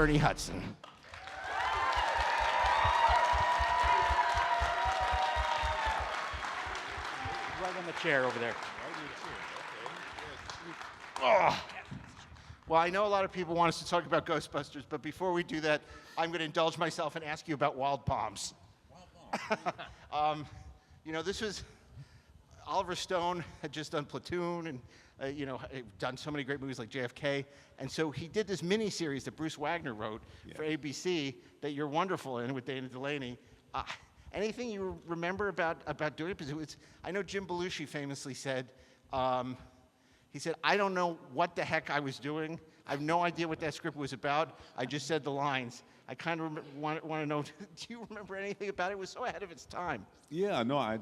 Ernie Hudson. Right on the chair over there. Oh. Well, I know a lot of people want us to talk about Ghostbusters, but before we do that, I'm going to indulge myself and ask you about Wild Palms. You know, this was Oliver Stone had just done Platoon and done so many great movies like JFK, and so he did this mini-series that Bruce Wagner wrote for ABC that you're wonderful in with Dana Delaney. Anything you remember about doing it? Because I know Jim Belushi famously said, he said, I don't know what the heck I was doing. I have no idea what that script was about. I just said the lines. I kind of want to know, do you remember anything about it? It was so ahead of its time. Yeah, no, it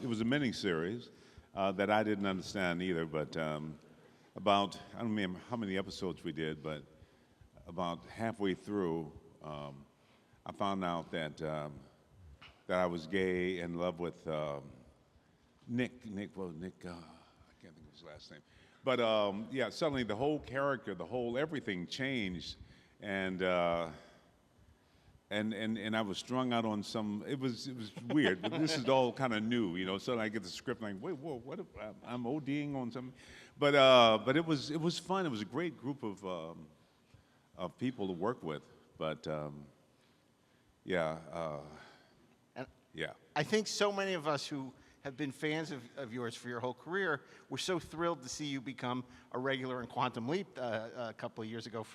was a mini-series that I didn't understand either, but about, I don't remember how many episodes we did, but about halfway through, I found out that I was gay, in love with Nick, I can't think of his last name. But yeah, suddenly the whole character, everything changed, and I was strung out on some. It was weird, but this is all kind of new, you know. So I get the script, and I'm like, wait, whoa, what? I'm ODing on something, but it was fun. It was a great group of people to work with, but yeah, yeah. I think so many of us who have been fans of yours for your whole career, we're so thrilled to see you become a regular in Quantum Leap a couple of years ago.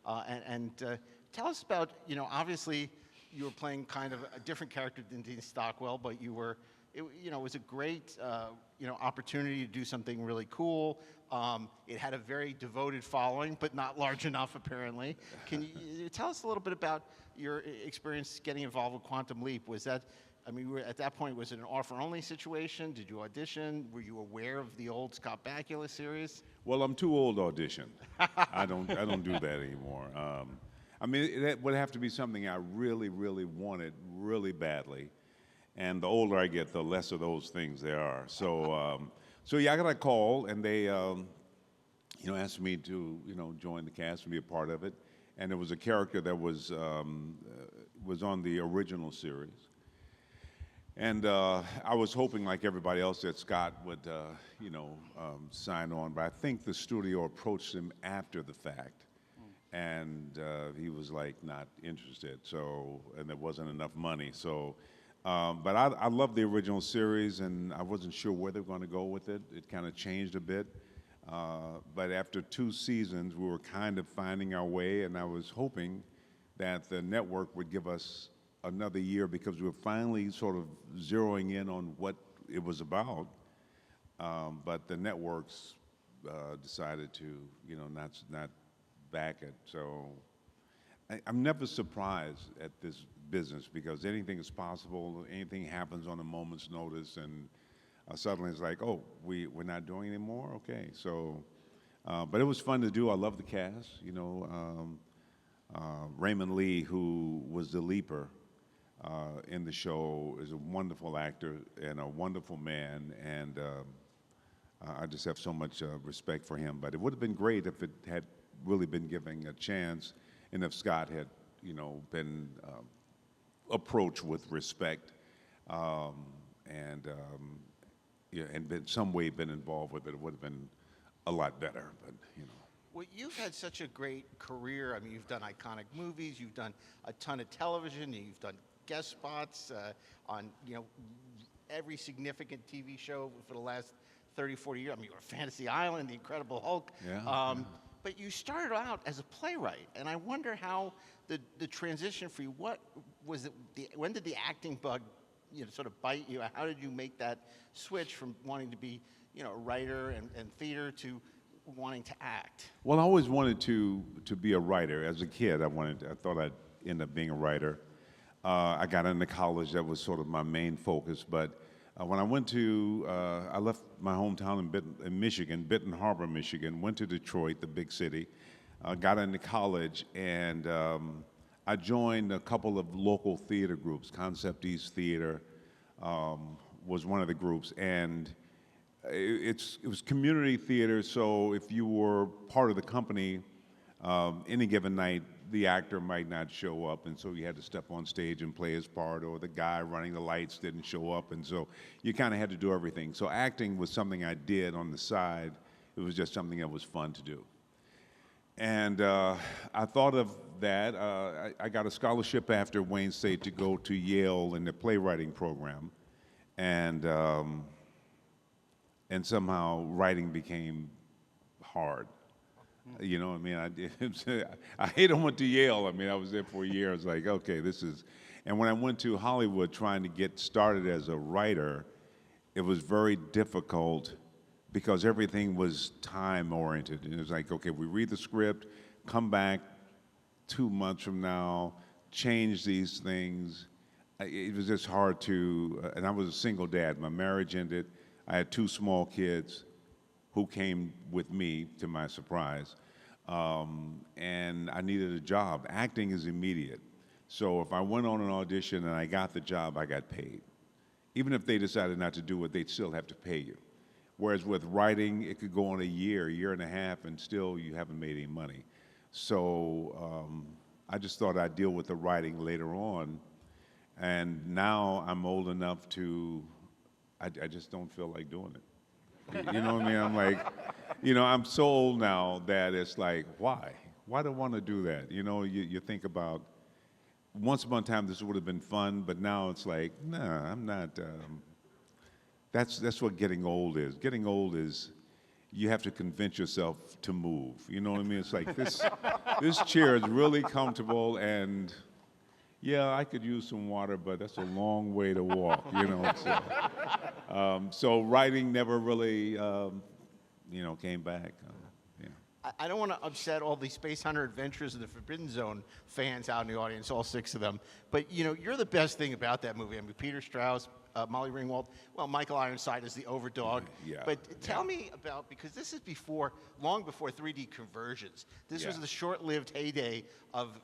Tell us about, obviously you were playing kind of a different character than Dean Stockwell, but it was a great, opportunity to do something really cool. It had a very devoted following, but not large enough, apparently. Can you tell us a little bit about your experience getting involved with Quantum Leap? Was that, at that point, was it an offer-only situation? Did you audition? Were you aware of the old Scott Bakula series? Well, I'm too old to audition. I don't do that anymore. That would have to be something I really, really wanted really badly. And the older I get, the less of those things there are. So yeah, I got a call, and they, asked me to, join the cast and be a part of it. And it was a character that was on the original series. And I was hoping, like everybody else, that Scott would, sign on. But I think the studio approached him after the fact, and he was like not interested. So, and there wasn't enough money. So, but I loved the original series, and I wasn't sure where they were going to go with it. It kind of changed a bit. But after 2 seasons, we were kind of finding our way, and I was hoping that the network would give us another year, because we were finally sort of zeroing in on what it was about. But the networks decided to, not back it. So I'm never surprised at this business, because anything is possible. Anything happens on a moment's notice, and suddenly it's like, oh, we're not doing anymore? Okay, so, but it was fun to do. I love the cast, Raymond Lee, who was the leaper in the show, is a wonderful actor and a wonderful man, and I just have so much respect for him. But it would have been great if it had really been given a chance, and if Scott had, been approached with respect, and in some way been involved with it. It would have been a lot better, but Well, you've had such a great career. You've done iconic movies, you've done a ton of television, you've done guest spots on, every significant TV show for the last 30, 40 years. You were Fantasy Island, The Incredible Hulk. Yeah. But you started out as a playwright, and I wonder how the transition for you, what was it, when did the acting bug, sort of bite you? How did you make that switch from wanting to be, a writer and theater to wanting to act? Well, I always wanted to be a writer. As a kid, I thought I'd end up being a writer. I got into college, that was sort of my main focus, but when I I left my hometown in Michigan, Benton Harbor, Michigan, went to Detroit, the big city, got into college, and I joined a couple of local theater groups. Concept East Theater was one of the groups, and it was community theater, so if you were part of the company, any given night, the actor might not show up, and so you had to step on stage and play his part, or the guy running the lights didn't show up, and so you kind of had to do everything. So acting was something I did on the side. It was just something that was fun to do. And I thought of that. I got a scholarship after Wayne State to go to Yale in the playwriting program, and somehow writing became hard. You know, I mean, I hate I went to Yale. I mean, I was there for a year. I was like, okay, this is. And when I went to Hollywood trying to get started as a writer, it was very difficult because everything was time oriented. And it was like, okay, we read the script, come back 2 months from now, change these things. It was just hard to, and I was a single dad. My marriage ended. I had 2 small kids who came with me, to my surprise, and I needed a job. Acting is immediate. So if I went on an audition and I got the job, I got paid. Even if they decided not to do it, they'd still have to pay you. Whereas with writing, it could go on a year and a half, and still you haven't made any money. So I just thought I'd deal with the writing later on. And now I'm old enough to, I just don't feel like doing it. You know what I mean? I'm like, you know, I'm so old now that it's like, why? Why do I want to do that? You know, you think about, once upon a time this would have been fun, but now it's like, nah, I'm not. That's what getting old is. Getting old is you have to convince yourself to move. You know what I mean? It's like this chair is really comfortable, and yeah, I could use some water, but that's a long way to walk. You know. So writing never really, you know, came back. Yeah. I don't want to upset all the SpaceHunter Adventures of the Forbidden Zone fans out in the audience, all 6 of them. But, you know, you're the best thing about that movie. I mean, Peter Strauss, Molly Ringwald, well, Michael Ironside is the overdog. Yeah. But tell me about, because this is long before 3D conversions. This was the short-lived heyday of,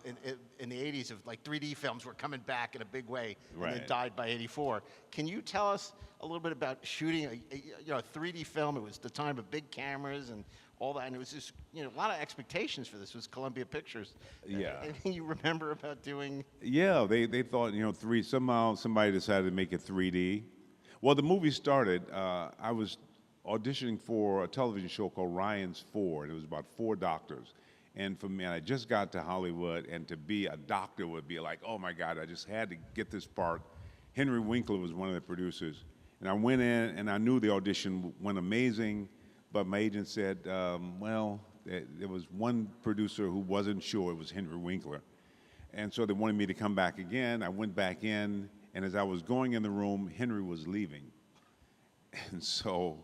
in the 80s, of like 3D films were coming back in a big way, and then died by 84. Can you tell us a little bit about shooting a 3D film? It was the time of big cameras and all that, and it was just, you know, a lot of expectations for this. It was Columbia Pictures. Yeah. Anything you remember about doing? Yeah, they thought, you know, somehow somebody decided to make it 3D. Well, the movie started, I was auditioning for a television show called Ryan's Four. It was about 4 doctors. And for me, I just got to Hollywood, and to be a doctor would be like, oh my God, I just had to get this part. Henry Winkler was one of the producers. And I went in, and I knew the audition went amazing, but my agent said, well, there was one producer who wasn't sure. It was Henry Winkler. And so they wanted me to come back again. I went back in, and as I was going in the room, Henry was leaving. And so,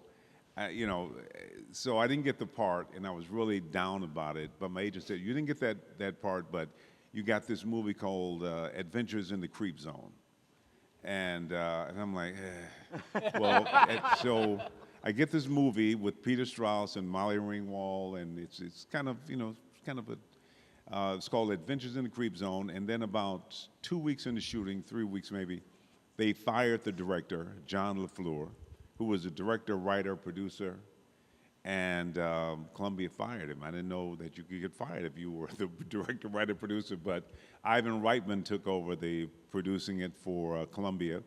you know, so I didn't get the part, and I was really down about it. But my agent said, you didn't get that part, but you got this movie called Adventures in the Creep Zone. And I'm like, well, so I get this movie with Peter Strauss and Molly Ringwald, and it's kind of, you know, it's called Adventures in the Creep Zone. And then about 2 weeks into shooting, 3 weeks maybe, they fired the director, John LaFleur, who was a director, writer, producer, and Columbia fired him. I didn't know that you could get fired if you were the director, writer, producer, but Ivan Reitman took over the producing it for Columbia,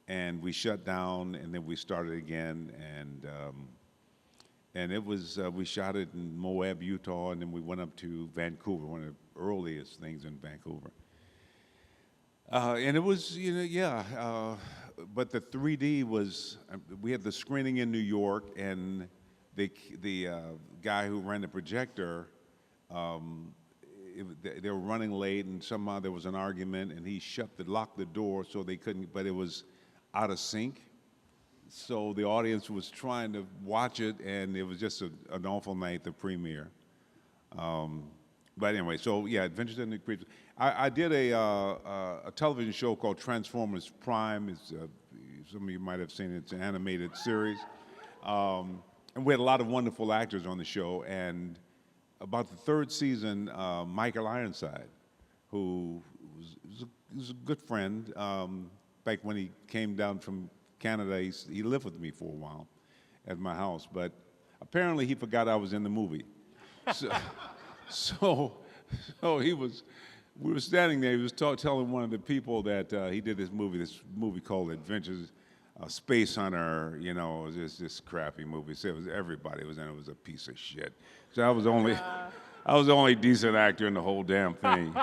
and we shut down, and then we started again, and it was, we shot it in Moab, Utah, and then we went up to Vancouver, one of the earliest things in Vancouver. And it was, you know, yeah, but the 3D was, we had the screening in New York, and the guy who ran the projector, they were running late, and somehow there was an argument, and he locked the door so they couldn't, but it was out of sync. So the audience was trying to watch it, and it was just an awful night, the premiere. But anyway, so yeah, Adventures in the Creep. I did a television show called Transformers Prime. Some of you might have seen it. It's an animated series. And we had a lot of wonderful actors on the show. And about the 3rd season, Michael Ironside, who was a good friend, back when he came down from Canada, he lived with me for a while at my house. But apparently he forgot I was in the movie. So so we were standing there. He was telling one of the people that he did this movie called Adventures, SpaceHunter. You know, it was just this crappy movie. So it was everybody was in it. It was a piece of shit. So I was the only decent actor in the whole damn thing.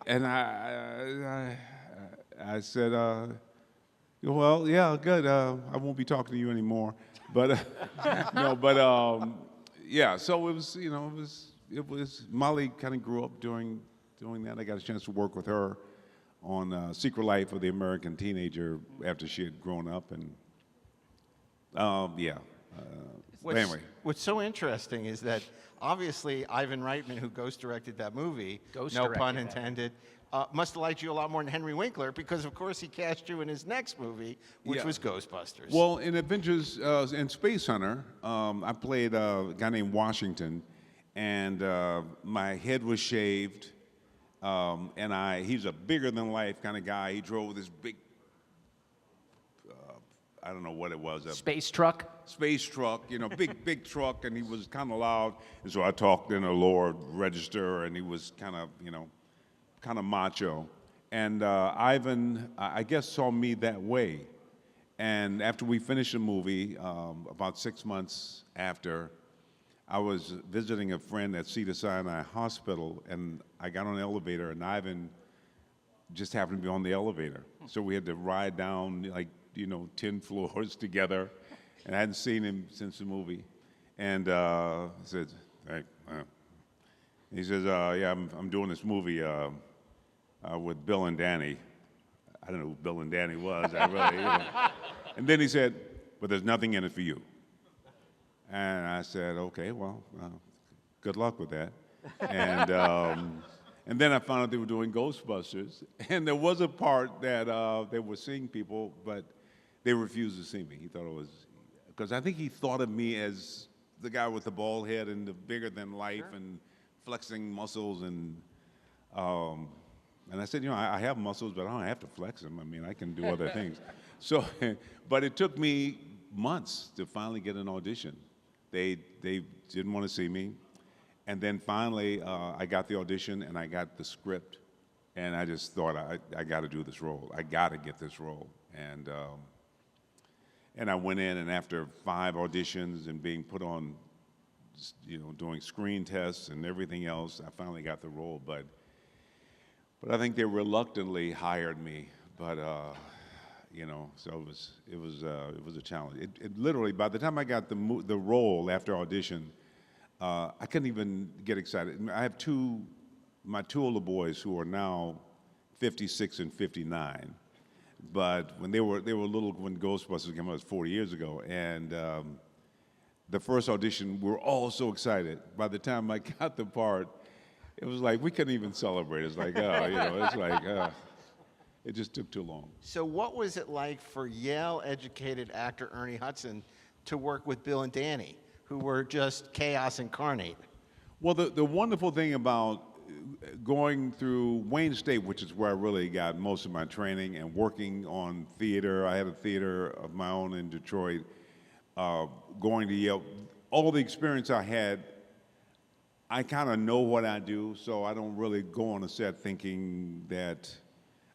And I said, well, yeah, good. I won't be talking to you anymore. But no, but yeah. So it was, you know, it was. Molly kind of grew up doing that. I got a chance to work with her on Secret Life of the American Teenager after she had grown up, and yeah. Anyway, What's so interesting is that obviously Ivan Reitman, who ghost directed that movie, Ghost no directed pun that. intended, must have liked you a lot more than Henry Winkler because, of course, he cast you in his next movie, which Yeah. was Ghostbusters. well, in Adventures in Space Hunter, I played a guy named Washington, and my head was shaved, and he's a bigger than life kind of guy. He drove this big, I don't know what it was, a Space truck. space truck, you know, big truck, and he was kind of loud, and so I talked in a lower register, and he was kind of, you know, kind of macho. And Ivan, I guess, saw me that way. And after we finished the movie, about 6 months after, I was visiting a friend at Cedars-Sinai Hospital, and I got on the elevator, and Ivan just happened to be on the elevator. So we had to ride down, like, you know, 10 floors together, and I hadn't seen him since the movie. And I said, hey, he says, yeah, I'm doing this movie with Bill and Danny. I don't know who Bill and Danny was. I really, you know. And then he said, but there's nothing in it for you. And I said, okay, well, good luck with that. And then I found out they were doing Ghostbusters. And there was a part that they were seeing people, but they refused to see me. He thought it was, because I think he thought of me as the guy with the bald head and the bigger than life and flexing muscles. And I said, you know, I have muscles, but I don't have to flex them. I mean, I can do other things. So, but it took me months to finally get an audition. They didn't want to see me. And then finally, I got the audition and I got the script. And I just thought, I got to do this role. I got to get this role. And I went in, and after 5 auditions and being put on, you know, doing screen tests and everything else, I finally got the role. But I think they reluctantly hired me. But you know, so it was a challenge. It literally, by the time I got the role after audition, I couldn't even get excited. I have my two older boys who are now 56 and 59. But when they were little, when Ghostbusters came out, it was 40 years ago, and the first audition, we were all so excited. By the time I got the part, it was like we couldn't even celebrate. It's like, oh, you know, it's like, it just took too long. So what was it like for Yale-educated actor Ernie Hudson to work with Bill and Danny, who were just chaos incarnate? Well, the wonderful thing about going through Wayne State, which is where I really got most of my training, and working on theater, I had a theater of my own in Detroit, going to Yale, all the experience I had, I kind of know what I do, so I don't really go on a set thinking that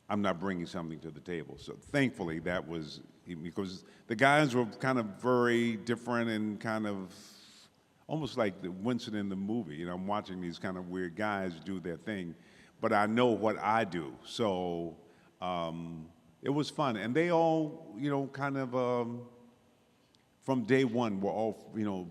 I'm not bringing something to the table. So thankfully that was, because the guys were kind of very different and kind of almost like the Winston in the movie. You know, I'm watching these kind of weird guys do their thing, but I know what I do. So it was fun. And they all, you know, kind of, from day one, were all, you know,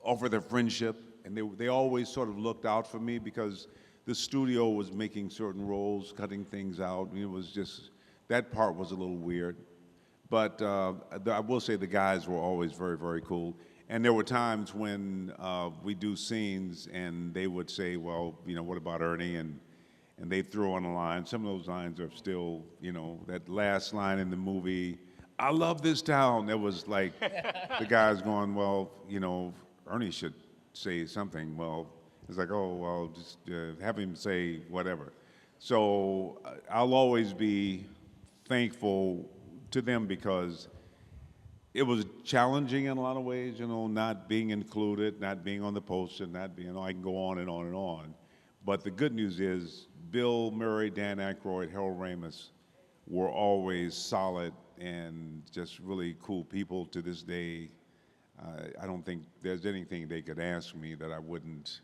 offer their friendship. And they always sort of looked out for me because the studio was making certain roles, cutting things out. It was just, that part was a little weird. But I will say the guys were always very, very cool. And there were times when we do scenes and they would say, well, you know, what about Ernie? And they throw on a line. Some of those lines are still, you know, that last line in the movie, I love this town. That was like the guys going, well, you know, Ernie should say something. Well, it's like, oh, well, just have him say whatever. So I'll always be thankful to them because it was challenging in a lot of ways, not being included, not being on the poster, not being, I can go on and on and on. But the good news is Bill Murray, Dan Aykroyd, Harold Ramis were always solid and just really cool people to this day. I don't think there's anything they could ask me that I wouldn't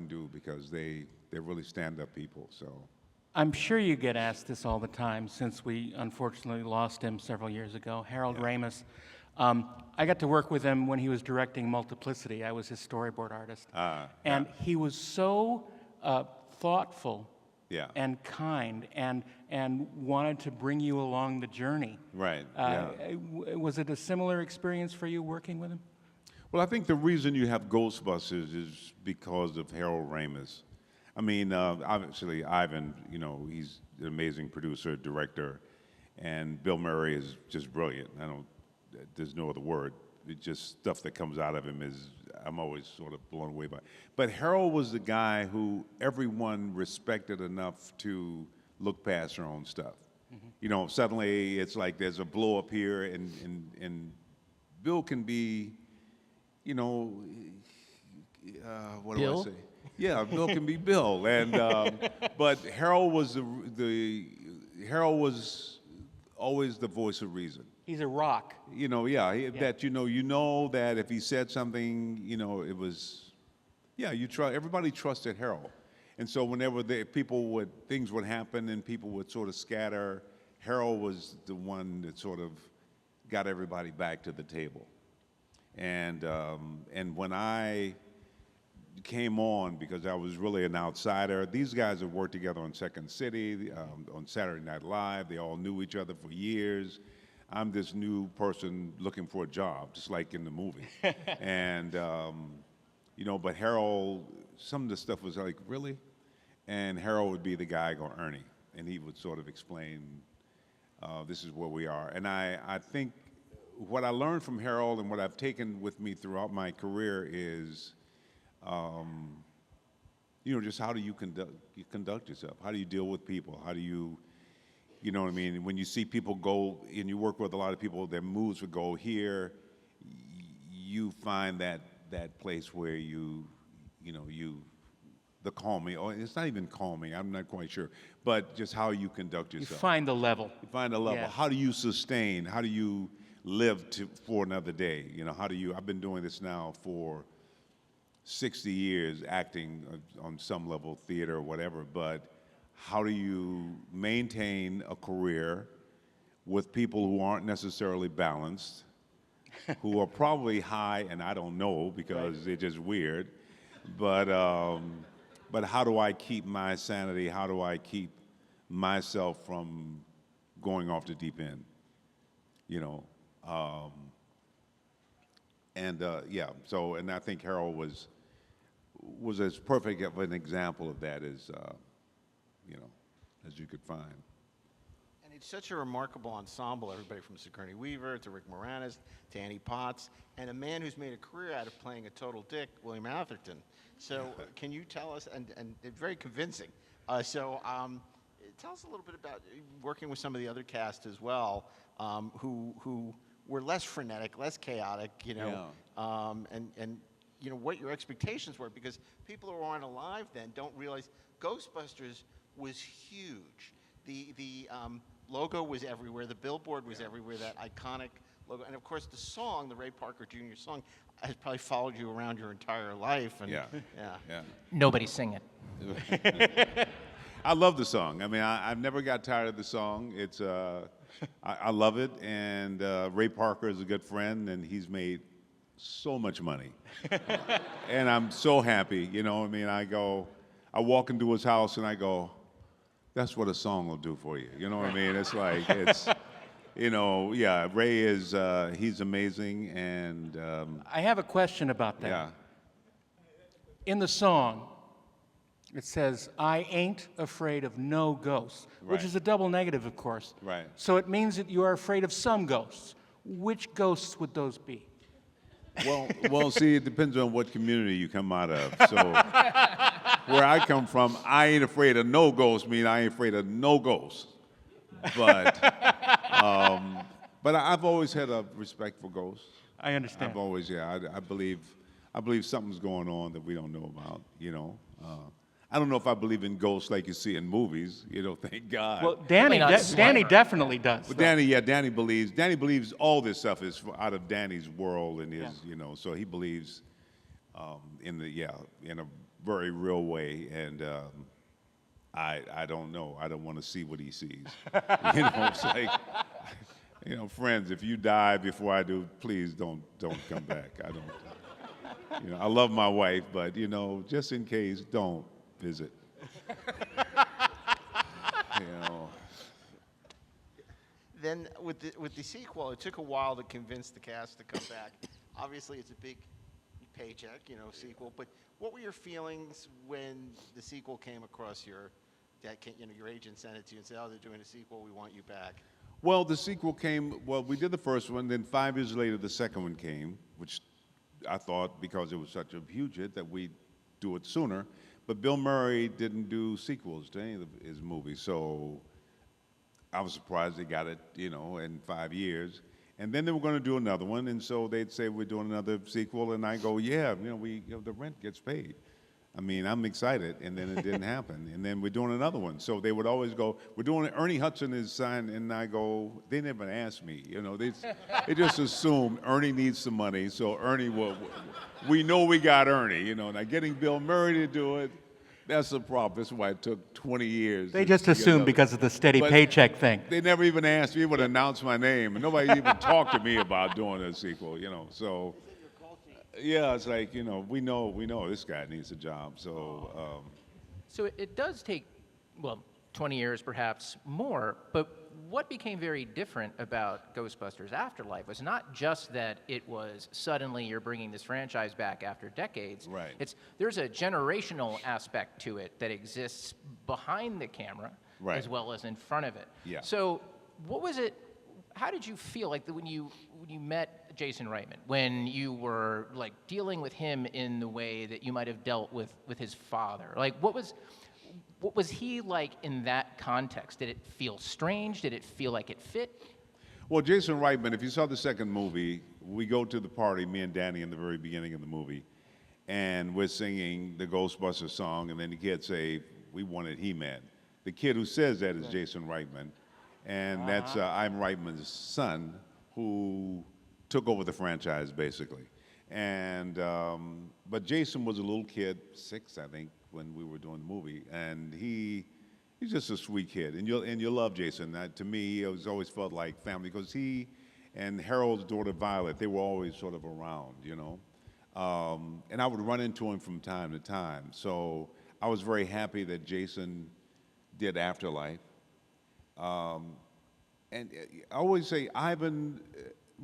do, because they're really stand-up people, so. I'm sure you get asked this all the time, since we unfortunately lost him several years ago, Harold Ramis. I got to work with him when he was directing Multiplicity. I was his storyboard artist. And he was so thoughtful and kind and wanted to bring you along the journey. Right, Was it a similar experience for you working with him? Well, I think the reason you have Ghostbusters is because of Harold Ramis. I mean, obviously, Ivan, he's an amazing producer, director, and Bill Murray is just brilliant. There's no other word. It's just stuff that comes out of him I'm always sort of blown away by. But Harold was the guy who everyone respected enough to look past their own stuff. Mm-hmm. Suddenly it's like there's a blow up here, and Bill can be, what Bill? do I say? Yeah, Bill can be Bill, and but Harold was Harold was always the voice of reason. He's a rock. That that if he said something, it was, everybody trusted Harold, and so whenever things would happen and people would sort of scatter, Harold was the one that sort of got everybody back to the table, and when I came on, because I was really an outsider. These guys have worked together on Second City, on Saturday Night Live. They all knew each other for years. I'm this new person looking for a job, just like in the movie. And, but Harold, some of the stuff was like, really? And Harold would be the guy going, Ernie, and he would sort of explain, this is where we are. And I think what I learned from Harold and what I've taken with me throughout my career is, just how do you conduct yourself? How do you deal with people? How do you, what I mean? When you see people go, and you work with a lot of people, their moves would go here, you find that place where the calming, or it's not even calming, I'm not quite sure, but just how you conduct yourself. You find the level. You find a level. Yeah. How do you sustain? How do you live for another day? I've been doing this now for 60 years, acting on some level, theater or whatever, but how do you maintain a career with people who aren't necessarily balanced, who are probably high, and I don't know because they're just weird, but how do I keep my sanity? How do I keep myself from going off the deep end? And I think Harold was as perfect of an example of that as you could find. And it's such a remarkable ensemble, everybody from Sigourney Weaver to Rick Moranis to Annie Potts, and a man who's made a career out of playing a total dick, William Atherton. So can you tell us, and it's very convincing, tell us a little bit about working with some of the other cast as well, who were less frenetic, less chaotic, and what your expectations were, because people who aren't alive then don't realize Ghostbusters was huge. The logo was everywhere. The billboard was everywhere, that iconic logo. And, of course, the song, the Ray Parker Jr. song, has probably followed you around your entire life. And, Yeah. Nobody sing it. I love the song. I mean, I've never got tired of the song. It's I love it, and Ray Parker is a good friend, and he's made so much money. And I'm so happy, I walk into his house and I go, that's what a song will do for you. You know what I mean? It's like, Ray is, he's amazing, and I have a question about that. yeah. In the song, it says, I ain't afraid of no ghosts, which Right. is a double negative, of course. Right. So it means that you are afraid of some ghosts. Which ghosts would those be? Well, see, it depends on what community you come out of. So where I come from, I ain't afraid of no ghosts, mean I ain't afraid of no ghosts. But But I've always had a respect for ghosts. I understand. I've always, yeah, I believe something's going on that we don't know about, you know. I don't know if I believe in ghosts like you see in movies, you know, thank God. Well, Danny, not Danny smart. definitely does. But though. Danny believes all this stuff is out of Danny's world and his, you know, so he believes in a very real way, and I don't know. I don't want to see what he sees. You know, it's like, you know, friends, if you die before I do, please don't come back. I don't. You know, I love my wife, but you know, just in case, don't visit. You know. Then with the sequel, it took a while to convince the cast to come back. Obviously, it's a big paycheck, you know, sequel. But what were your feelings when the sequel came across your agent sent it to you and said, "Oh, they're doing a sequel. We want you back." Well, the sequel came. Well, we did the first one. Then 5 years later, the second one came, which I thought, because it was such a huge hit, that we'd do it sooner. But Bill Murray didn't do sequels to any of his movies, so I was surprised they got it, you know, in 5 years. And then they were going to do another one, and so they'd say we're doing another sequel, and I go, yeah, you know, the rent gets paid. I mean, I'm excited, and then it didn't happen. And then we're doing another one. So they would always go, we're doing it. Ernie Hudson is signed, and I go, they never asked me. You know, they just assume Ernie needs some money, so Ernie we know we got Ernie. You know, now getting Bill Murray to do it, that's the problem. That's why it took 20 years. They just assumed because of the steady But paycheck thing. They never even asked me, would announce my name, and nobody even talked to me about doing a sequel, you know, so. Yeah, it's like, you know, we know this guy needs a job, so. So it does take, well, 20 years perhaps more, but what became very different about Ghostbusters Afterlife was not just that it was suddenly you're bringing this franchise back after decades. Right. There's a generational aspect to it that exists behind the camera Right. as well as in front of it. Yeah. So what was it, how did you feel like when you met Jason Reitman, when you were like dealing with him in the way that you might have dealt with his father? Like what was he like in that context? Did it feel strange? Did it feel like it fit? Well, Jason Reitman, if you saw the second movie, we go to the party, me and Danny, in the very beginning of the movie, and we're singing the Ghostbusters song, and then the kids say, we wanted He-Man. The kid who says that is Jason Reitman, and that's I'm Reitman's son, who took over the franchise, basically. And, but Jason was a little kid, 6, I think, when we were doing the movie, and he's just a sweet kid, and you love Jason. To me, it was always felt like family, because he and Harold's daughter Violet, they were always sort of around, you know. And I would run into him from time to time. So I was very happy that Jason did Afterlife. And I always say Ivan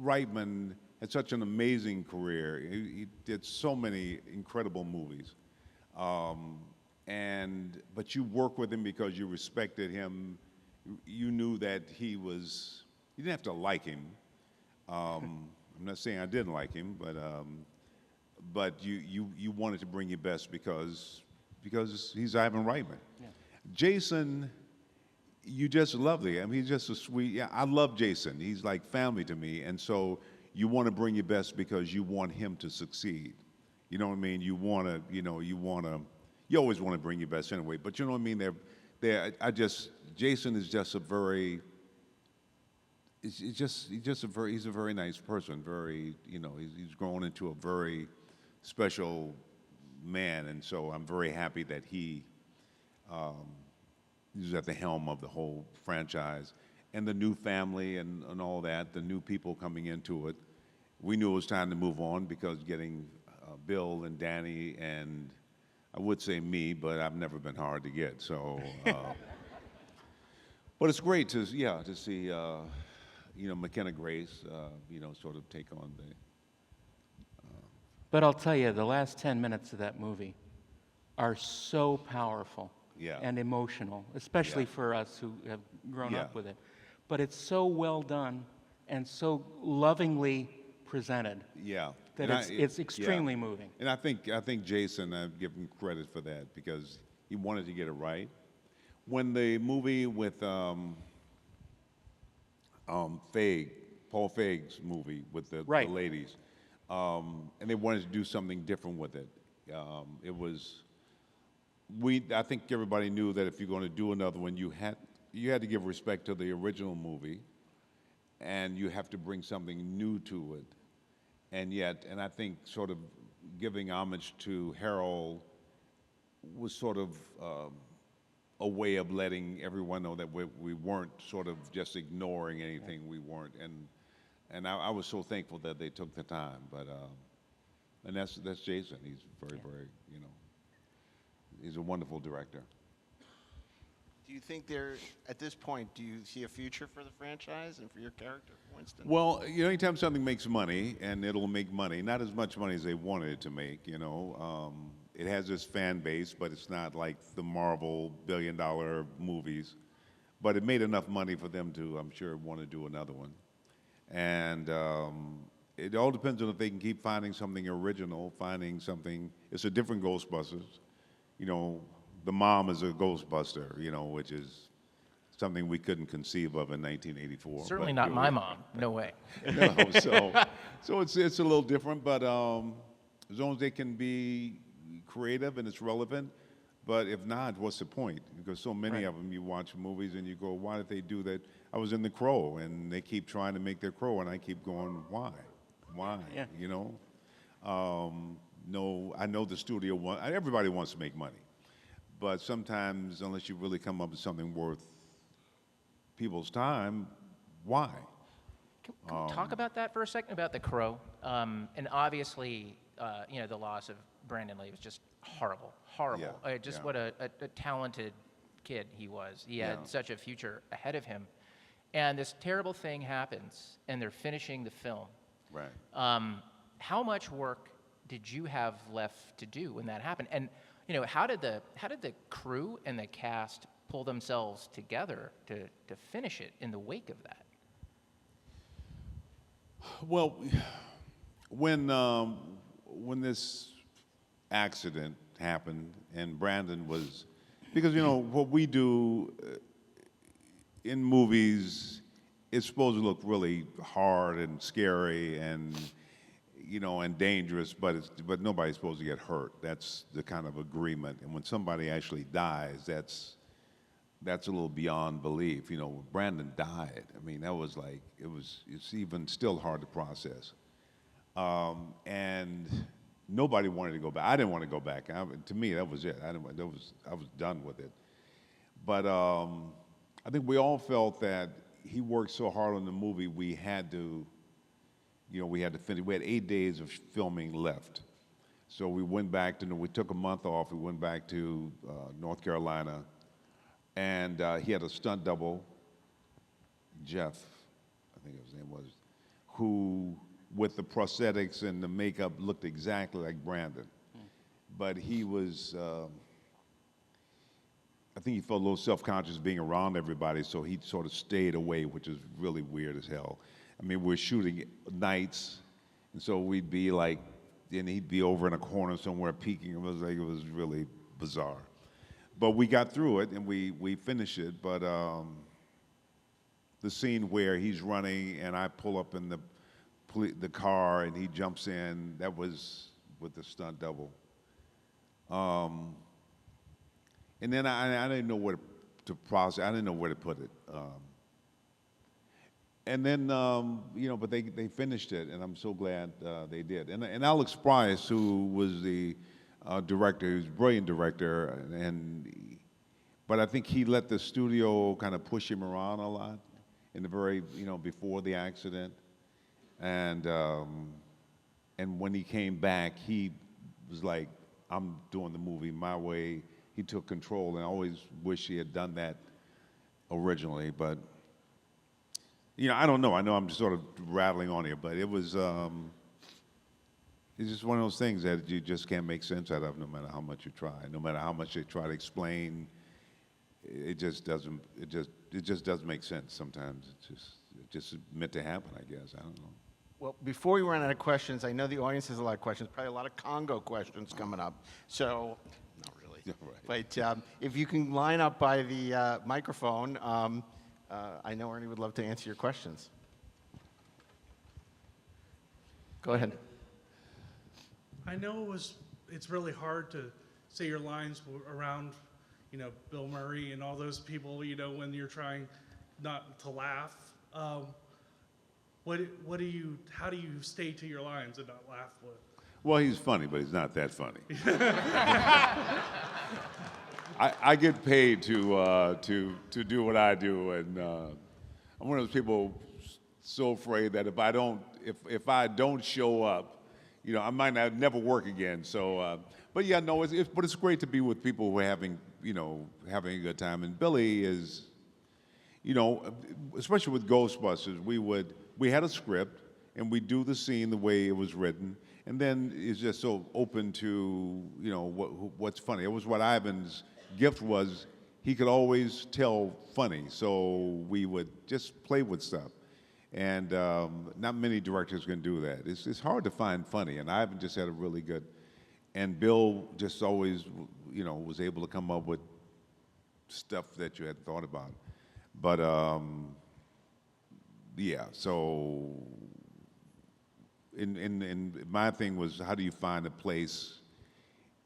Reitman had such an amazing career. He did so many incredible movies. But you work with him because you respected him. You knew that you didn't have to like him. I'm not saying I didn't like him, but you wanted to bring your best because he's Ivan Reitman. Yeah. Jason, you just love him. I mean, he's just a sweet. Yeah, I love Jason. He's like family to me, and so you want to bring your best because you want him to succeed. You know what I mean? You always want to bring your best anyway. But you know what I mean? Jason is just a very. He's a very nice person. Very, you know, he's grown into a very special man, and so I'm very happy that he's at the helm of the whole franchise, and the new family and all that, the new people coming into it. We knew it was time to move on because getting Bill and Danny, and I would say me, but I've never been hard to get. So, but it's great to see. McKenna Grace, sort of take on the. But I'll tell you, the last 10 minutes of that movie are so powerful and emotional, especially for us who have grown up with it. But it's so well done and so lovingly presented. Yeah. That it's extremely moving. And I think Jason, I give him credit for that because he wanted to get it right. When the movie with Feig Paul Feig's movie with the Right. ladies, and they wanted to do something different with it. It was I think everybody knew that if you're going to do another one, you had to give respect to the original movie, and you have to bring something new to it. And I think sort of giving homage to Harold was sort of a way of letting everyone know that we weren't sort of just ignoring anything. We weren't, and I was so thankful that they took the time. But and that's Jason. He's very, he's a wonderful director. Do you think at this point, do you see a future for the franchise and for your character, Winston? Well, anytime something makes money, and it'll make money, not as much money as they wanted it to make, it has this fan base, but it's not like the Marvel billion-dollar movies. But it made enough money for them to, I'm sure, want to do another one. And it all depends on if they can keep finding something original, finding something. It's a different Ghostbusters. The mom is a Ghostbuster, which is something we couldn't conceive of in 1984. Certainly but not here my we- mom. No way. No, so it's a little different, but as long as they can be creative and it's relevant. But if not, what's the point? Because so many of them, you watch movies and you go, why did they do that? I was in The Crow, and they keep trying to make their Crow, and I keep going, why? Yeah. No, I know the studio everybody wants to make money. But sometimes, unless you really come up with something worth people's time, why? Can we talk about that for a second, about The Crow? And obviously, the loss of Brandon Lee was just horrible. Yeah, What a talented kid he was. He had Yeah. such a future ahead of him. And this terrible thing happens, and they're finishing the film. Right. How much work did you have left to do when that happened? And how did the crew and the cast pull themselves together to finish it in the wake of that? Well, when this accident happened and Brandon was, because what we do in movies, it's supposed to look really hard and scary and and dangerous, but nobody's supposed to get hurt. That's the kind of agreement. And when somebody actually dies, that's a little beyond belief. Brandon died. I mean, that was like it's even still hard to process. And nobody wanted to go back. I didn't want to go back. To me, that was it. I was done with it. But I think we all felt that he worked so hard on the movie, we had to finish. We had 8 days of filming left. So we went back we took a month off. We went back to North Carolina, and he had a stunt double, Jeff, I think his name was, who, with the prosthetics and the makeup, looked exactly like Brandon. But he was, I think he felt a little self-conscious being around everybody, so he sort of stayed away, which is really weird as hell. I mean, we're shooting nights, and so we'd be like, and he'd be over in a corner somewhere peeking. It was really bizarre. But we got through it, and we finished it. But the scene where he's running, and I pull up in the car, and he jumps in, that was with the stunt double. And then I didn't know where to process. I didn't know where to put it. And then, but they finished it, and I'm so glad they did. And Alex Price, who was the director, he was a brilliant director, but I think he let the studio kind of push him around a lot in the very, before the accident. And when he came back, he was like, I'm doing the movie my way. He took control, and I always wish he had done that originally, but I don't know. I know I'm sort of rattling on here, but it was, it's just one of those things that you just can't make sense out of no matter how much you try. No matter how much they try to explain, it just doesn't make sense sometimes. It's just meant to happen, I guess. I don't know. Well, before we run out of questions, I know the audience has a lot of questions, probably a lot of Congo questions coming up. So, not really. Yeah, right. But if you can line up by the microphone, I know Ernie would love to answer your questions. Go ahead. I know it's really hard to say your lines around, Bill Murray and all those people, when you're trying not to laugh. How do you stay to your lines and not laugh with? Well, he's funny, but he's not that funny. I get paid to do what I do, and I'm one of those people so afraid that if I don't show up, I might not never work again. So, but yeah, no, it's great to be with people who are having a good time. And Billy is, especially with Ghostbusters, we had a script and we do the scene the way it was written, and then it's just so open to what's funny. It was what Ivan's gift was. He could always tell funny, so we would just play with stuff. And not many directors can do that. It's hard to find funny, and Ivan just had a really good, and Bill just always, was able to come up with stuff that you had thought about. But yeah, so in my thing was, how do you find a place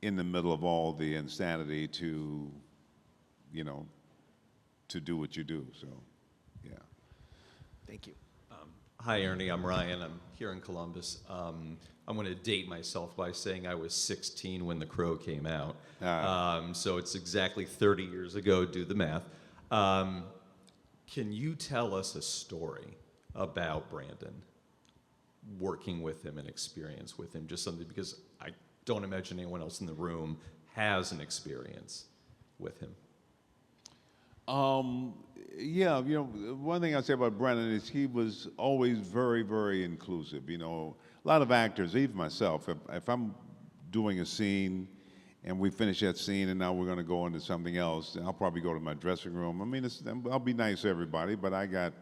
in the middle of all the insanity to do what you do? So, yeah. Thank you. Hi, Ernie. I'm Ryan. I'm here in Columbus. I'm going to date myself by saying I was 16 when The Crow came out. So it's exactly 30 years ago. Do the math. Can you tell us a story about Brandon, working with him and experience with him? Just something, because I don't imagine anyone else in the room has an experience with him. Yeah, one thing I say about Brennan is he was always very, very inclusive. A lot of actors, even myself, if I'm doing a scene and we finish that scene and now we're going to go into something else, I'll probably go to my dressing room. I mean, I'll be nice to everybody, but I got,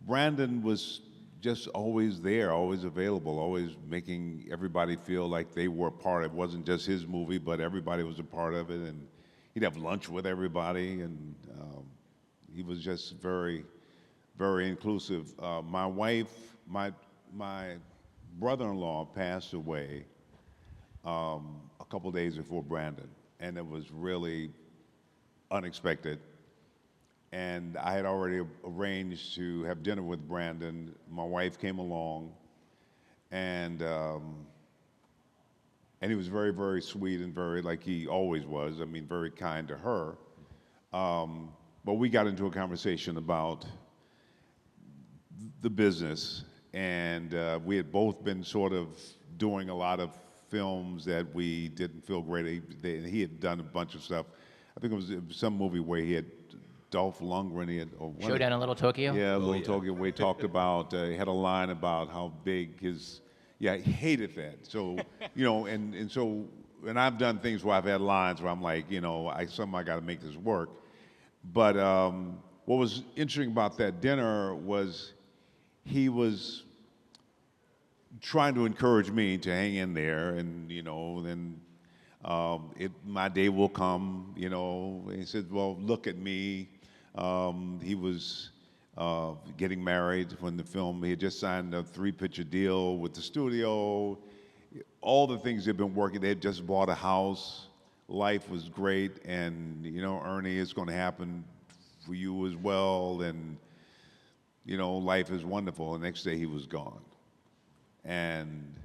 Brandon was just always there, always available, always making everybody feel like they were part of it. It wasn't just his movie, but everybody was a part of it, and he'd have lunch with everybody, and he was just very, very inclusive. My wife, my brother-in-law passed away a couple days before Brandon, and it was really unexpected. And I had already arranged to have dinner with Brandon. My wife came along, and he was very, very sweet and very, like he always was, very kind to her. But we got into a conversation about the business, and we had both been sort of doing a lot of films that we didn't feel great. He had done a bunch of stuff. I think it was some movie where he had Dolph Lundgren. He had Showdown in Little Tokyo? Yeah, Little Tokyo. We talked about, he had a line about how big his, he hated that. So, and I've done things where I've had lines where I'm like, somehow I got to make this work. But what was interesting about that dinner was he was trying to encourage me to hang in there, and then my day will come. And he said, "Well, look at me." He was getting married when the film. He had just signed a 3-picture deal with the studio. All the things they've been working. They had just bought a house. Life was great, and Ernie, it's going to happen for you as well, and life is wonderful. The next day he was gone, and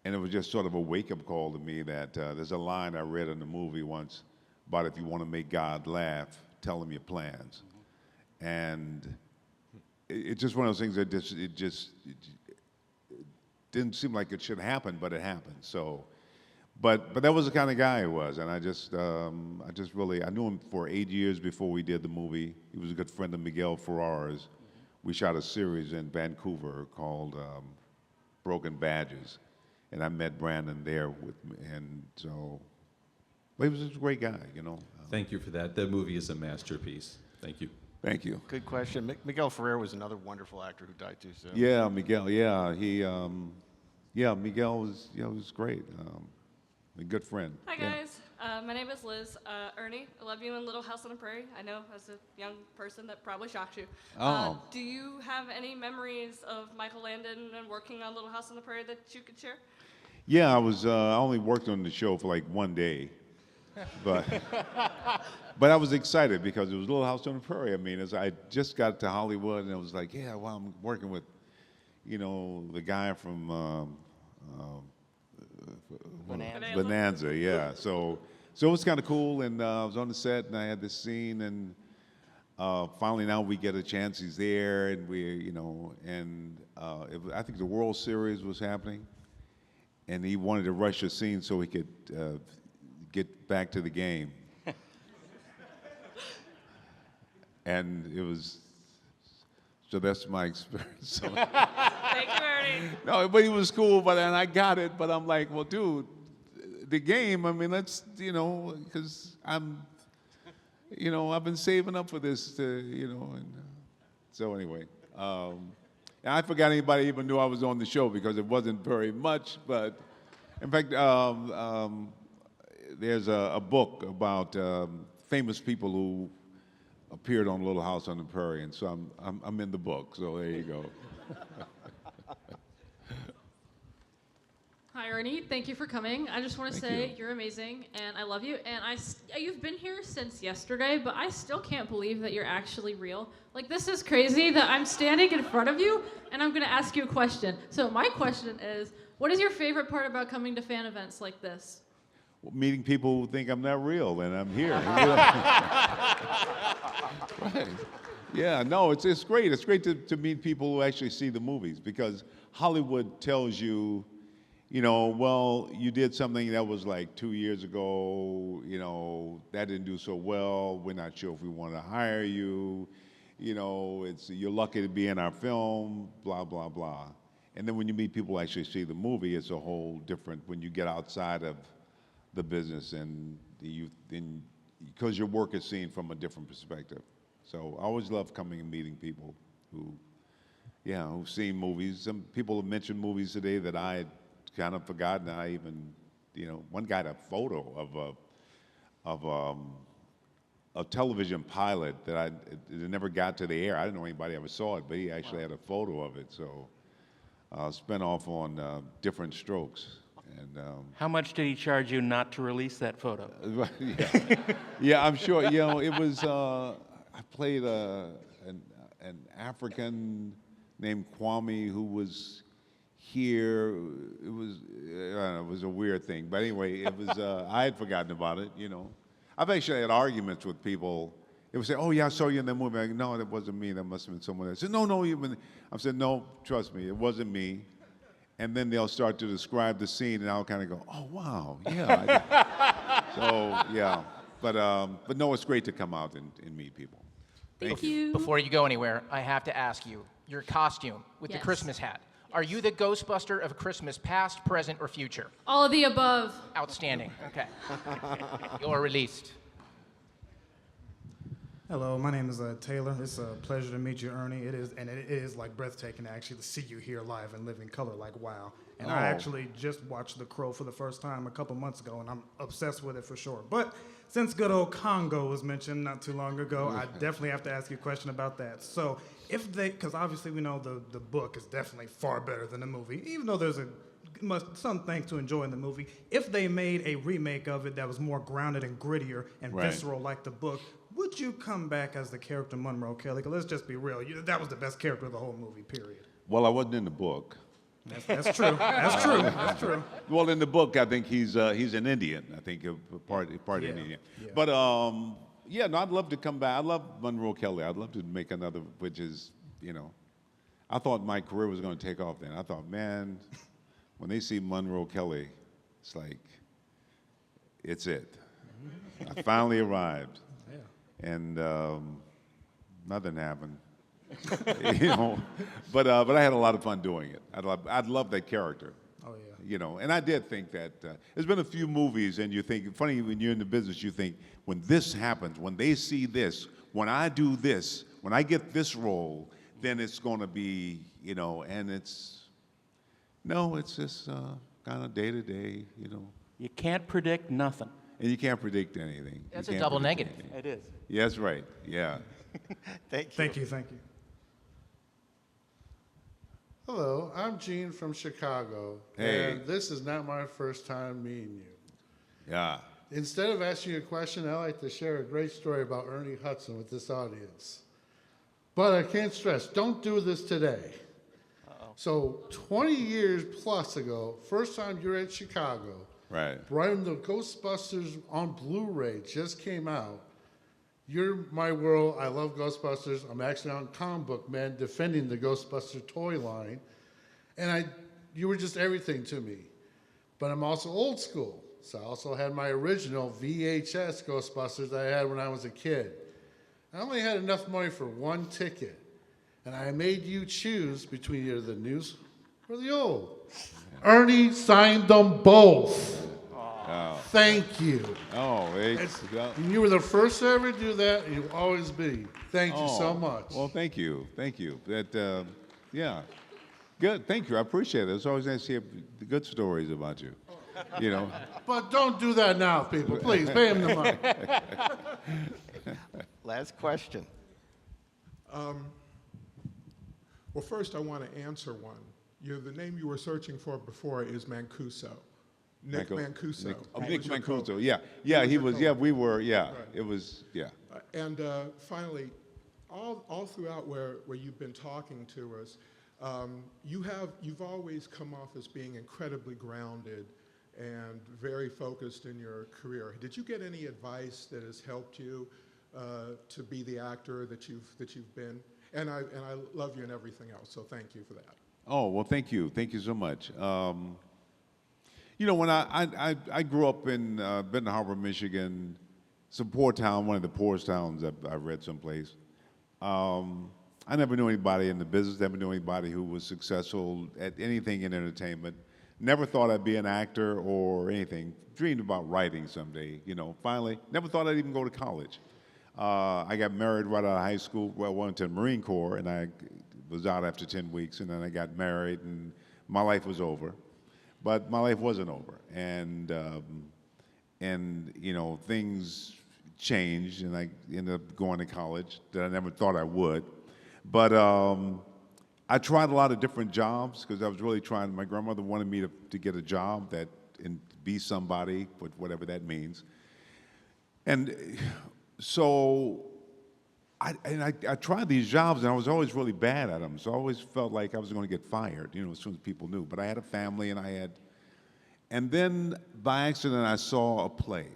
it was just sort of a wake-up call to me that there's a line I read in the movie once about, if you want to make God laugh, tell him your plans, and it's just one of those things that it didn't seem like it should happen, but it happened. So. But that was the kind of guy he was, and I just really, I knew him for 8 years before we did the movie. He was a good friend of Miguel Ferrar's. We shot a series in Vancouver called Broken Badges, and I met Brandon there with me, and so, but he was just a great guy, Thank you for that. That movie is a masterpiece. Thank you. Thank you. Good question. Miguel Ferrer was another wonderful actor who died too soon. Yeah, Miguel. Yeah, Miguel was great. A good friend. Hi Yeah. guys. My name is Liz. Ernie, I love you in Little House on the Prairie. I know as a young person that probably shocked you. Oh. Do you have any memories of Michael Landon and working on Little House on the Prairie that you could share? Yeah, I only worked on the show for like one day, but but I was excited because it was Little House on the Prairie. I mean, as I just got to Hollywood, and I was like, yeah, well, I'm working with, the guy from Bonanza, yeah. So it was kind of cool, and I was on the set, and I had this scene, and finally now we get a chance. He's there, and I think the World Series was happening, and he wanted to rush a scene so he could get back to the game. And it was, so that's my experience. Thank you, Ernie. No, but he was cool, and I got it, but I'm like, well, dude, the game, I mean, let's, because I've been saving up for this, so anyway. And I forgot anybody even knew I was on the show because it wasn't very much, but in fact, there's a book about famous people who appeared on Little House on the Prairie, and so I'm in the book, so there you go. Hi, Ernie. Thank you for coming. I just want to Thank say you. you're amazing, and I love you. And you've been here since yesterday, but I still can't believe that you're actually real. Like, this is crazy that I'm standing in front of you, and I'm going to ask you a question. So my question is, what is your favorite part about coming to fan events like this? Well, meeting people who think I'm not real, and I'm here. Right. Yeah, no, it's great. It's great to meet people who actually see the movies, because Hollywood tells you, well, you did something that was like 2 years ago, that didn't do so well. We're not sure if we want to hire you. You're lucky to be in our film, blah, blah, blah. And then when you meet people who actually see the movie, it's a whole different, when you get outside of the business, and because your work is seen from a different perspective. So I always love coming and meeting people who've seen movies. Some people have mentioned movies today that I had kind of forgotten. I even, one guy had a photo of a television pilot that it never got to the air. I didn't know anybody ever saw it, but he actually had a photo of it. So spent off on different strokes. And How much did he charge you not to release that photo? yeah, I'm sure. It was. I played an African named Kwame who was here. It was I don't know, it was a weird thing, but anyway, it was. I had forgotten about it. I've actually had arguments with people. They would say, "Oh yeah, I saw you in that movie." I go, "No, that wasn't me. That must have been someone else." I said, "No, you've been." I said, "No, trust me, it wasn't me." And then they'll start to describe the scene, and I'll kind of go, "Oh wow, yeah." So yeah, but no, it's great to come out and meet people. Thank you. Before you go anywhere, I have to ask you, your costume with the Yes. Christmas hat. Are you the Ghostbuster of Christmas past, present, or future? All of the above. Outstanding. Okay. You're released. Hello, my name is Taylor. It's a pleasure to meet you, Ernie. It is like breathtaking to actually see you here live in living color. Like, wow. And I Oh. actually just watched The Crow for the first time a couple months ago, and I'm obsessed with it for sure. But since good old Congo was mentioned not too long ago, I definitely have to ask you a question about that. So because obviously we know the book is definitely far better than the movie, even though there's some things to enjoy in the movie. If they made a remake of it that was more grounded and grittier and Right. visceral like the book, would you come back as the character Monroe Kelly? 'Cause let's just be real, that was the best character of the whole movie, period. Well, I wasn't in the book. That's true. That's true. That's true. Well, in the book, I think he's an Indian. I think a part Yeah, Indian. yeah. But yeah, no, I'd love to come back. I love Monroe Kelly. I'd love to make another, which is, I thought my career was going to take off then. I thought, man, when they see Monroe Kelly, it's like, it's it. I finally arrived, and nothing happened. But I had a lot of fun doing it. I'd love that character. Oh, yeah. And I did think that there's been a few movies, and you think, funny, when you're in the business, you think, when this happens, when they see this, when I do this, when I get this role, then it's going to be, and it's just kind of day to day, You can't predict nothing. And you can't predict anything. You That's a can't double predict negative. anything. It is. Yeah, that's right. Yeah. Thank you. Thank you, thank you. Hello, I'm Gene from Chicago. Hey. And this is not my first time meeting you. Yeah. Instead of asking you a question, I like to share a great story about Ernie Hudson with this audience. But I can't stress, don't do this today. So 20 years plus ago, first time you're at Chicago, Right. when the Ghostbusters on Blu-ray just came out, you're my world. I love Ghostbusters. I'm actually on Comic Book Man defending the Ghostbuster toy line. And you were just everything to me. But I'm also old school. So I also had my original VHS Ghostbusters that I had when I was a kid. I only had enough money for one ticket. And I made you choose between either the new or the old. Ernie signed them both. Oh. Thank you. Oh, And you were the first to ever do that, and you'll always be. Thank you so much. Well, thank you. Thank you. That, yeah. Good. Thank you. I appreciate it. It's always nice to hear the good stories about you. You know. But don't do that now, people. Please, pay him the money. Last question. Well, first I want to answer one. The name you were searching for before is Mancuso. Nick Mancuso. Nick Mancuso, yeah. Yeah, he was, yeah, we were, yeah. Right. It was, yeah. And finally, all throughout where you've been talking to us, you've always come off as being incredibly grounded and very focused in your career. Did you get any advice that has helped you to be the actor that you've been? And I love you and everything else, so thank you for that. Oh, well, thank you. Thank you so much. You know, when I grew up in Benton Harbor, Michigan, it's a poor town, one of the poorest towns I've read someplace. I never knew anybody in the business, never knew anybody who was successful at anything in entertainment. Never thought I'd be an actor or anything. Dreamed about writing someday, you know. Finally, never thought I'd even go to college. I got married right out of high school. Well, I went to the Marine Corps, and I was out after 10 weeks, and then I got married, and my life was over. But my life wasn't over, and you know, things changed, and I ended up going to college that I never thought I would. But I tried a lot of different jobs because I was really trying. My grandmother wanted me to get a job and be somebody, whatever that means. And so I tried these jobs, and I was always really bad at them. So I always felt like I was going to get fired, you know, as soon as people knew. But I had a family, and then by accident I saw a play.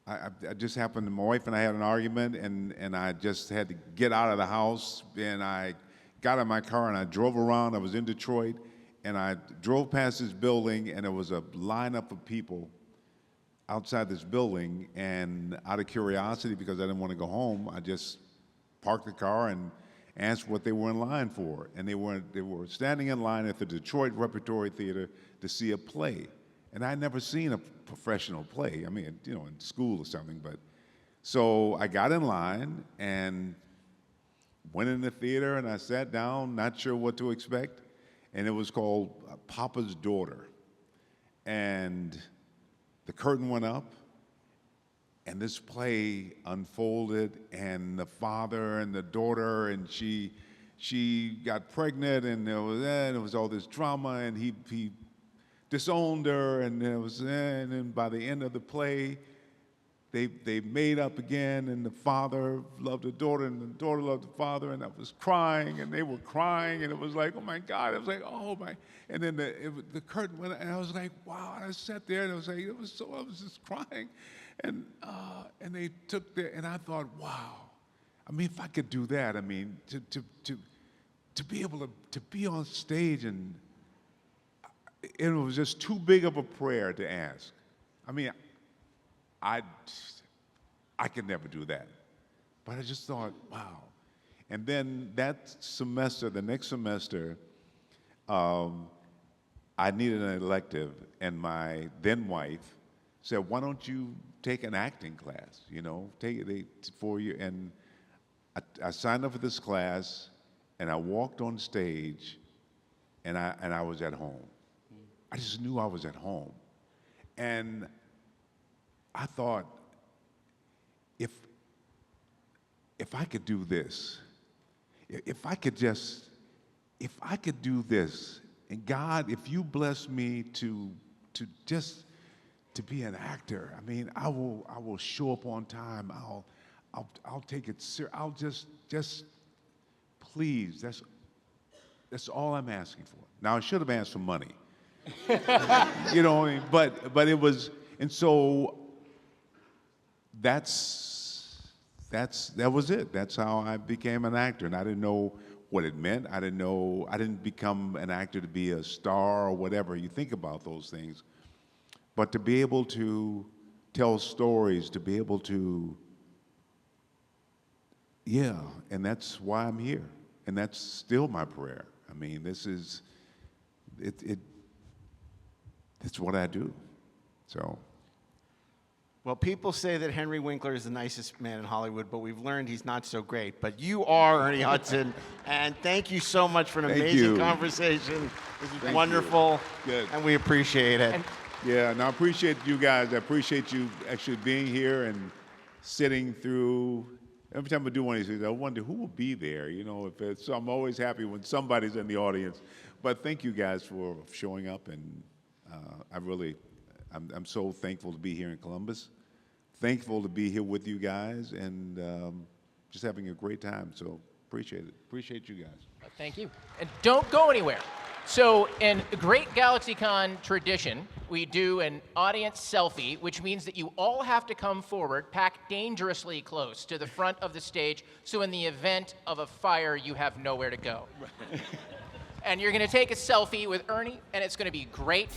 I just happened, my wife and I had an argument, and I just had to get out of the house, and I got in my car and I drove around. I was in Detroit, and I drove past this building, and there was a lineup of people outside this building, and out of curiosity, because I didn't want to go home, I just parked the car and asked what they were in line for. And they were standing in line at the Detroit Repertory Theater to see a play. And I'd never seen a professional play, I mean, you know, in school or something. But so I got in line and went in the theater, and I sat down, not sure what to expect. And it was called Papa's Daughter. And the curtain went up, and this play unfolded, and the father and the daughter, and she got pregnant, and there was all this drama, and he disowned her, and then by the end of the play, they made up again, and the father loved the daughter, and the daughter loved the father, and I was crying, and they were crying, and it was like, oh my God, it was like, oh my, and then the curtain went, and I was like, wow, and I sat there, and I was like, I was just crying, and they took and I thought, wow, I mean, if I could do that, I mean, to be able to be on stage, and it was just too big of a prayer to ask. I mean, I could never do that. But I just thought, wow. And then that semester, the next semester, I needed an elective, and my then wife said, why don't you take an acting class, you know, take it 4 years. And I signed up for this class, and I walked on stage, and I was at home. I just knew I was at home. And I thought, if I could do this, if I could do this, and God, if you bless me to be an actor, I mean, I will show up on time. I'll take it serious. I'll just please. That's all I'm asking for. Now I should have asked for money. You know what I mean? But it was, and so that was it. That's how I became an actor, and I didn't know what it meant. I didn't become an actor to be a star or whatever. You think about those things, but to be able to tell stories, to be able to, yeah, and that's why I'm here, and that's still my prayer. I mean, this is it's what I do. So. Well, people say that Henry Winkler is the nicest man in Hollywood, but we've learned he's not so great. But you are Ernie Hudson, and thank you so much for an amazing conversation. This is wonderful, Good. And we appreciate it. Yeah, and I appreciate you guys. I appreciate you actually being here and sitting through. Every time I do one of these things, I wonder who will be there. You know, so I'm always happy when somebody's in the audience. But thank you guys for showing up, and I'm so thankful to be here in Columbus. Thankful to be here with you guys, and just having a great time. So appreciate it. Appreciate you guys. Thank you. And don't go anywhere. So in great GalaxyCon tradition, we do an audience selfie, which means that you all have to come forward, pack dangerously close to the front of the stage, so in the event of a fire, you have nowhere to go. And you're going to take a selfie with Ernie, and it's going to be great.